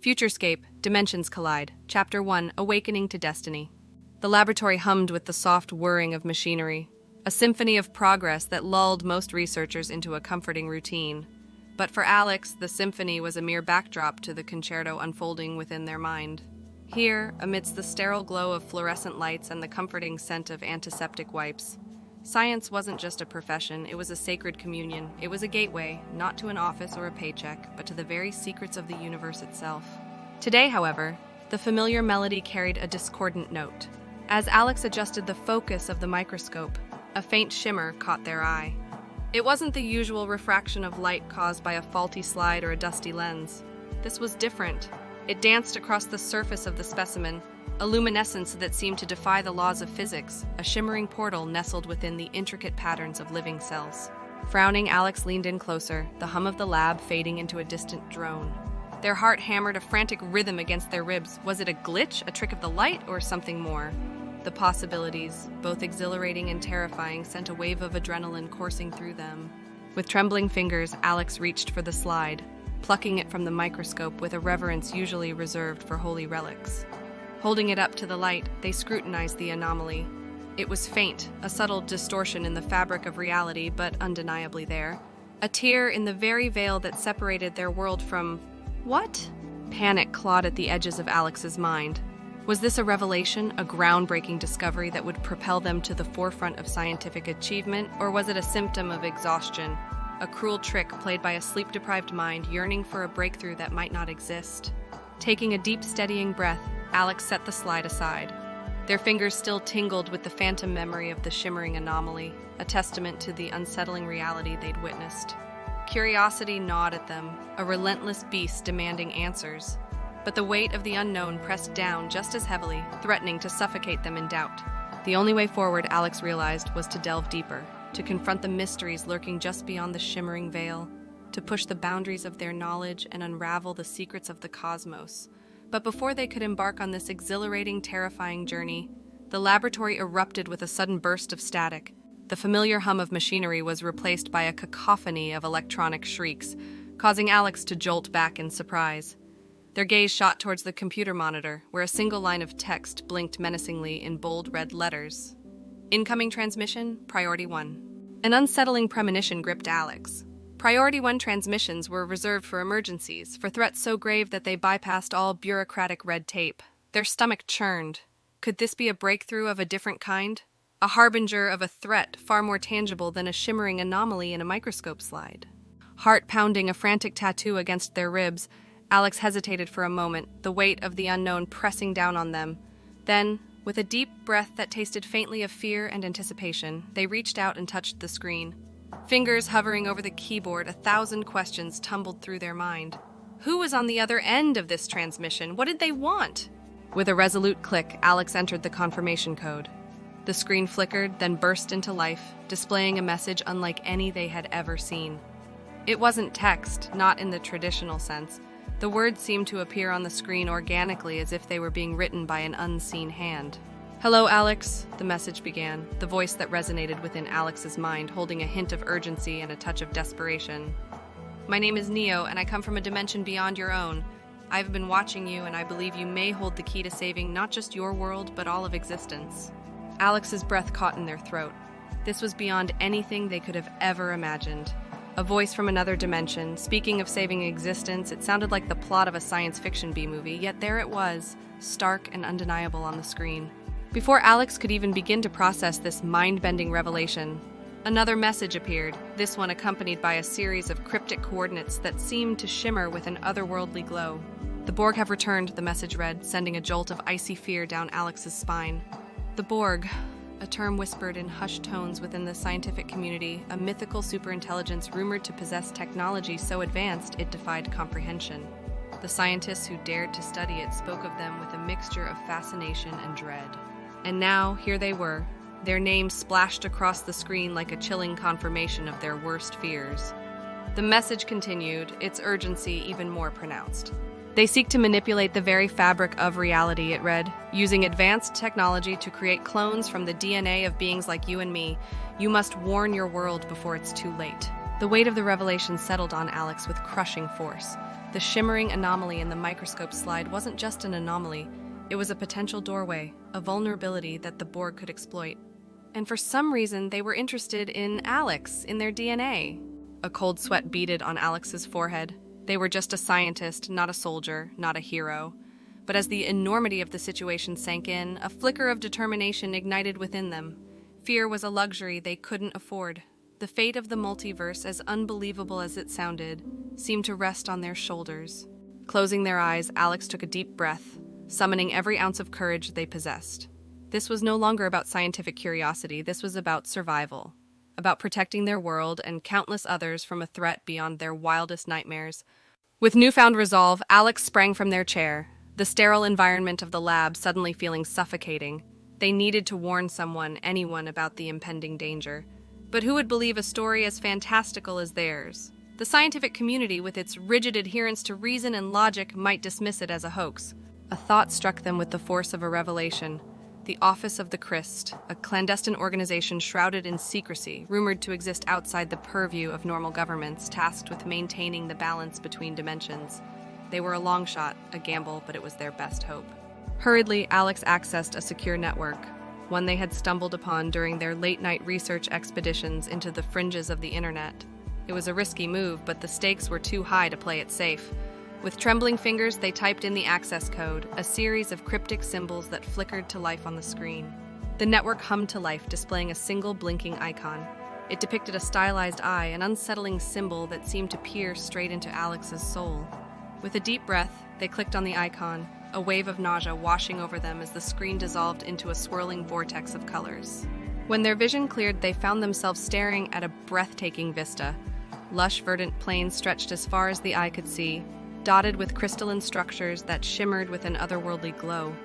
Futurescape, Dimensions Collide, Chapter 1, Awakening to Destiny. The laboratory hummed with the soft whirring of machinery, a symphony of progress that lulled most researchers into a comforting routine. But for Alex, the symphony was a mere backdrop to the concerto unfolding within their mind. Here, amidst the sterile glow of fluorescent lights and the comforting scent of antiseptic wipes, science wasn't just a profession, it was a sacred communion. It was a gateway, not to an office or a paycheck, but to the very secrets of the universe itself. Today, however, the familiar melody carried a discordant note. As Alex adjusted the focus of the microscope, a faint shimmer caught their eye. It wasn't the usual refraction of light caused by a faulty slide or a dusty lens. This was different. It danced across the surface of the specimen, a luminescence that seemed to defy the laws of physics, a shimmering portal nestled within the intricate patterns of living cells. Frowning, Alex leaned in closer, the hum of the lab fading into a distant drone. Their heart hammered a frantic rhythm against their ribs. Was it a glitch, a trick of the light, or something more? The possibilities, both exhilarating and terrifying, sent a wave of adrenaline coursing through them. With trembling fingers, Alex reached for the slide, plucking it from the microscope with a reverence usually reserved for holy relics. Holding it up to the light, they scrutinized the anomaly. It was faint, a subtle distortion in the fabric of reality, but undeniably there. A tear in the very veil that separated their world from... What? Panic clawed at the edges of Alex's mind. Was this a revelation, a groundbreaking discovery that would propel them to the forefront of scientific achievement, or was it a symptom of exhaustion, a cruel trick played by a sleep-deprived mind yearning for a breakthrough that might not exist? Taking a deep, steadying breath, Alex set the slide aside. Their fingers still tingled with the phantom memory of the shimmering anomaly, a testament to the unsettling reality they'd witnessed. Curiosity gnawed at them, a relentless beast demanding answers. But the weight of the unknown pressed down just as heavily, threatening to suffocate them in doubt. The only way forward, Alex realized, was to delve deeper, to confront the mysteries lurking just beyond the shimmering veil, to push the boundaries of their knowledge and unravel the secrets of the cosmos. But before they could embark on this exhilarating, terrifying journey, the laboratory erupted with a sudden burst of static. The familiar hum of machinery was replaced by a cacophony of electronic shrieks, causing Alex to jolt back in surprise. Their gaze shot towards the computer monitor, where a single line of text blinked menacingly in bold red letters. Incoming transmission, Priority 1. An unsettling premonition gripped Alex. Priority 1 transmissions were reserved for emergencies, for threats so grave that they bypassed all bureaucratic red tape. Their stomach churned. Could this be a breakthrough of a different kind? A harbinger of a threat far more tangible than a shimmering anomaly in a microscope slide? Heart pounding a frantic tattoo against their ribs, Alex hesitated for a moment, the weight of the unknown pressing down on them. Then, with a deep breath that tasted faintly of fear and anticipation, they reached out and touched the screen. Fingers hovering over the keyboard, 1,000 questions tumbled through their mind. Who was on the other end of this transmission? What did they want? With a resolute click, Alex entered the confirmation code. The screen flickered, then burst into life, displaying a message unlike any they had ever seen. It wasn't text, not in the traditional sense. The words seemed to appear on the screen organically, as if they were being written by an unseen hand. "Hello, Alex," the message began, the voice that resonated within Alex's mind, holding a hint of urgency and a touch of desperation. "My name is Neo, and I come from a dimension beyond your own. I've been watching you, and I believe you may hold the key to saving not just your world, but all of existence." Alex's breath caught in their throat. This was beyond anything they could have ever imagined. A voice from another dimension, speaking of saving existence. It sounded like the plot of a science fiction B-movie, yet there it was, stark and undeniable on the screen. Before Alex could even begin to process this mind-bending revelation, another message appeared, this one accompanied by a series of cryptic coordinates that seemed to shimmer with an otherworldly glow. "The Borg have returned," the message read, sending a jolt of icy fear down Alex's spine. The Borg, a term whispered in hushed tones within the scientific community, a mythical superintelligence rumored to possess technology so advanced it defied comprehension. The scientists who dared to study it spoke of them with a mixture of fascination and dread. And now, here they were, their names splashed across the screen like a chilling confirmation of their worst fears. The message continued, its urgency even more pronounced. "They seek to manipulate the very fabric of reality," it read, "using advanced technology to create clones from the DNA of beings like you and me. You must warn your world before it's too late." The weight of the revelation settled on Alex with crushing force. The shimmering anomaly in the microscope slide wasn't just an anomaly, it was a potential doorway, a vulnerability that the Borg could exploit. And for some reason, they were interested in Alex, in their DNA. A cold sweat beaded on Alex's forehead. They were just a scientist, not a soldier, not a hero. But as the enormity of the situation sank in, a flicker of determination ignited within them. Fear was a luxury they couldn't afford. The fate of the multiverse, as unbelievable as it sounded, seemed to rest on their shoulders. Closing their eyes, Alex took a deep breath, summoning every ounce of courage they possessed. This was no longer about scientific curiosity, this was about survival, about protecting their world and countless others from a threat beyond their wildest nightmares. With newfound resolve, Alex sprang from their chair, the sterile environment of the lab suddenly feeling suffocating. They needed to warn someone, anyone, about the impending danger. But who would believe a story as fantastical as theirs? The scientific community, with its rigid adherence to reason and logic, might dismiss it as a hoax. A thought struck them with the force of a revelation. The Office of the Christ, a clandestine organization shrouded in secrecy, rumored to exist outside the purview of normal governments, tasked with maintaining the balance between dimensions. They were a long shot, a gamble, but it was their best hope. Hurriedly, Alex accessed a secure network, one they had stumbled upon during their late-night research expeditions into the fringes of the internet. It was a risky move, but the stakes were too high to play it safe. With trembling fingers, they typed in the access code, a series of cryptic symbols that flickered to life on the screen. The network hummed to life, displaying a single blinking icon. It depicted a stylized eye, an unsettling symbol that seemed to peer straight into Alex's soul. With a deep breath, they clicked on the icon, a wave of nausea washing over them as the screen dissolved into a swirling vortex of colors. When their vision cleared, they found themselves staring at a breathtaking vista. Lush, verdant plains stretched as far as the eye could see, dotted with crystalline structures that shimmered with an otherworldly glow.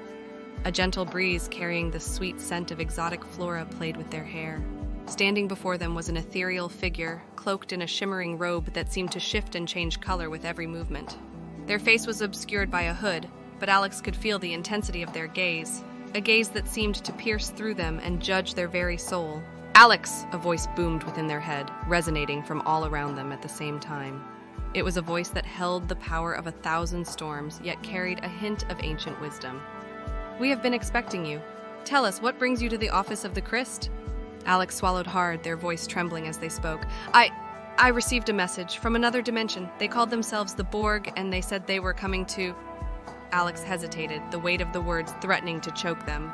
A gentle breeze carrying the sweet scent of exotic flora played with their hair. Standing before them was an ethereal figure, cloaked in a shimmering robe that seemed to shift and change color with every movement. Their face was obscured by a hood, but Alex could feel the intensity of their gaze, a gaze that seemed to pierce through them and judge their very soul. "Alex!" a voice boomed within their head, resonating from all around them at the same time. It was a voice that held the power of 1,000 storms, yet carried a hint of ancient wisdom. "We have been expecting you. Tell us, what brings you to the Office of the Christ?" Alex swallowed hard, their voice trembling as they spoke. I received a message from another dimension. They called themselves the Borg, and they said they were coming to..." Alex hesitated, the weight of the words threatening to choke them.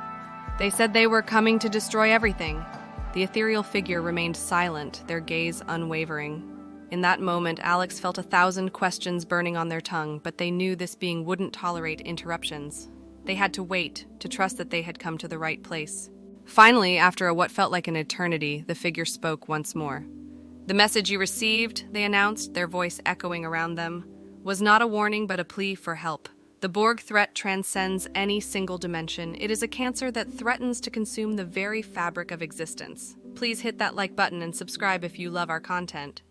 "They said they were coming to destroy everything." The ethereal figure remained silent, their gaze unwavering. In that moment, Alex felt 1,000 questions burning on their tongue, but they knew this being wouldn't tolerate interruptions. They had to wait, to trust that they had come to the right place. Finally, after what felt like an eternity, the figure spoke once more. "The message you received," they announced, their voice echoing around them, "was not a warning but a plea for help. The Borg threat transcends any single dimension. It is a cancer that threatens to consume the very fabric of existence. Please hit that like button and subscribe if you love our content."